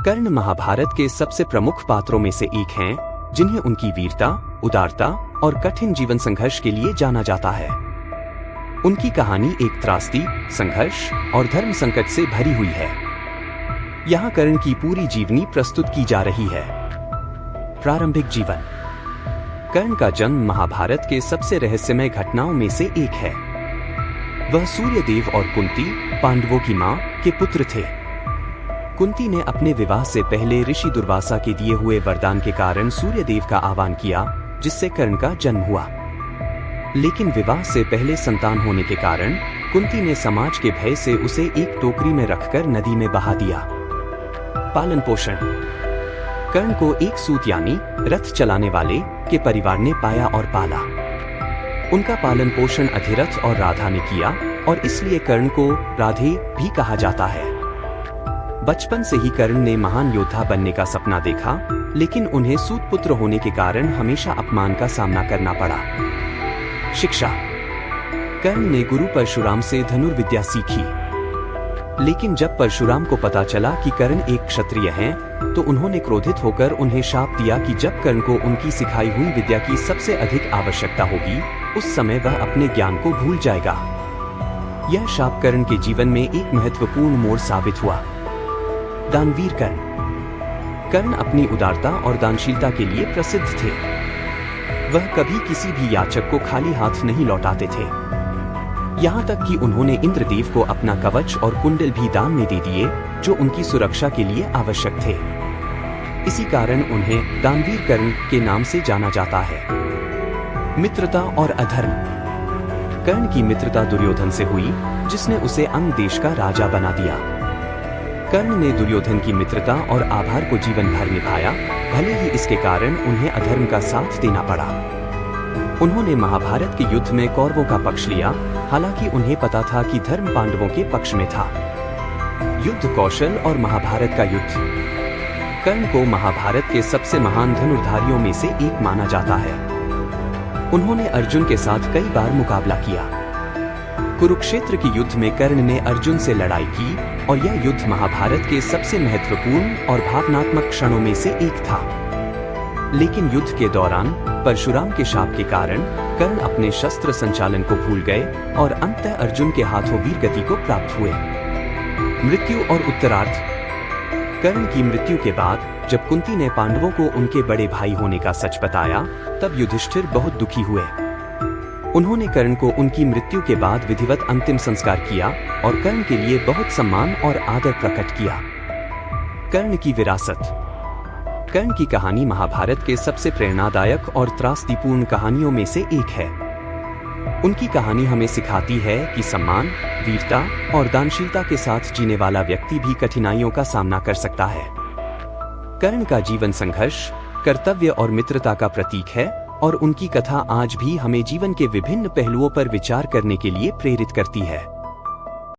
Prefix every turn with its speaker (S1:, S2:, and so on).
S1: कर्ण महाभारत के सबसे प्रमुख पात्रों में से एक हैं, जिन्हें उनकी वीरता, उदारता और कठिन जीवन संघर्ष के लिए जाना जाता है। उनकी कहानी एक त्रासदी, संघर्ष और धर्म संकट से भरी हुई है। यहाँ कर्ण की पूरी जीवनी प्रस्तुत की जा रही है। प्रारंभिक जीवन। कर्ण का जन्म महाभारत के सबसे रहस्यमय घटनाओं में से एक है। वह सूर्यदेव और कुंती, पांडवों की मां, के पुत्र थे। कुंती ने अपने विवाह से पहले ऋषि दुर्वासा के दिए हुए वरदान के कारण सूर्यदेव का आह्वान किया, जिससे कर्ण का जन्म हुआ। लेकिन विवाह से पहले संतान होने के कारण कुंती ने समाज के भय से उसे एक टोकरी में रखकर नदी में बहा दिया। पालन पोषण। कर्ण को एक सूत यानी रथ चलाने वाले के परिवार ने पाया और पाला। उनका पालन पोषण अधिरथ और राधा ने किया और इसलिए कर्ण को राधे भी कहा जाता है। बचपन से ही कर्ण ने महान योद्धा बनने का सपना देखा, लेकिन उन्हें सूत पुत्र होने के कारण हमेशा अपमान का सामना करना पड़ा। शिक्षा। कर्ण ने गुरु परशुराम से धनुर्विद्या सीखी, लेकिन जब परशुराम को पता चला कि कर्ण एक क्षत्रिय हैं, तो उन्होंने क्रोधित होकर उन्हें शाप दिया कि जब कर्ण को उनकी सिखाई हुई विद्या की सबसे अधिक आवश्यकता होगी, उस समय वह अपने ज्ञान को भूल जाएगा। यह शाप कर्ण के जीवन में एक महत्वपूर्ण मोड़ साबित हुआ। दानवीर कर्ण। कर्ण अपनी उदारता और दानशीलता के लिए प्रसिद्ध थे। वह कभी किसी भी याचक को खाली हाथ नहीं लौटाते थे। यहाँ तक कि उन्होंने इंद्रदेव को अपना कवच और कुंडल भी दान में दे दिए, जो उनकी सुरक्षा के लिए आवश्यक थे। इसी कारण उन्हें दानवीर कर्ण के नाम से जाना जाता है। मित्रता और अधर्म। कर्ण की मित्रता दुर्योधन से हुई, जिसने उसे अंग देश का राजा बना दिया। कर्ण ने दुर्योधन की मित्रता और आभार को जीवन भर निभाया, भले ही इसके कारण उन्हें अधर्म का साथ देना पड़ा। उन्होंने महाभारत के युद्ध में कौरवों का पक्ष लिया, हालांकि उन्हें पता था कि धर्म पांडवों के पक्ष में था। युद्ध कौशल और महाभारत का युद्ध। कर्ण को महाभारत के सबसे महान धनुर्धारियों में से एक माना जाता है। उन्होंने अर्जुन के साथ कई बार मुकाबला किया। कुरुक्षेत्र के युद्ध में कर्ण ने अर्जुन से लड़ाई की और यह युद्ध महाभारत के सबसे महत्वपूर्ण और भावनात्मक क्षणों में से एक था। लेकिन युद्ध के दौरान परशुराम के शाप के कारण कर्ण अपने शस्त्र संचालन को भूल गए और अंततः अर्जुन के हाथों वीर गति को प्राप्त हुए। मृत्यु और उत्तरार्ध। कर्ण की मृत्यु के बाद जब कुंती ने पांडवों को उनके बड़े भाई होने का सच बताया, तब युधिष्ठिर बहुत दुखी हुए। उन्होंने कर्ण को उनकी मृत्यु के बाद विधिवत अंतिम संस्कार किया और कर्ण के लिए बहुत सम्मान और आदर प्रकट किया। कर्ण की विरासत। कर्ण की कहानी महाभारत के सबसे प्रेरणादायक और त्रासदीपूर्ण कहानियों में से एक है। उनकी कहानी हमें सिखाती है कि सम्मान, वीरता और दानशीलता के साथ जीने वाला व्यक्ति भी कठिनाइयों का सामना कर सकता है। कर्ण का जीवन संघर्ष, कर्तव्य और मित्रता का प्रतीक है और उनकी कथा आज भी हमें जीवन के विभिन्न पहलुओं पर विचार करने के लिए प्रेरित करती है।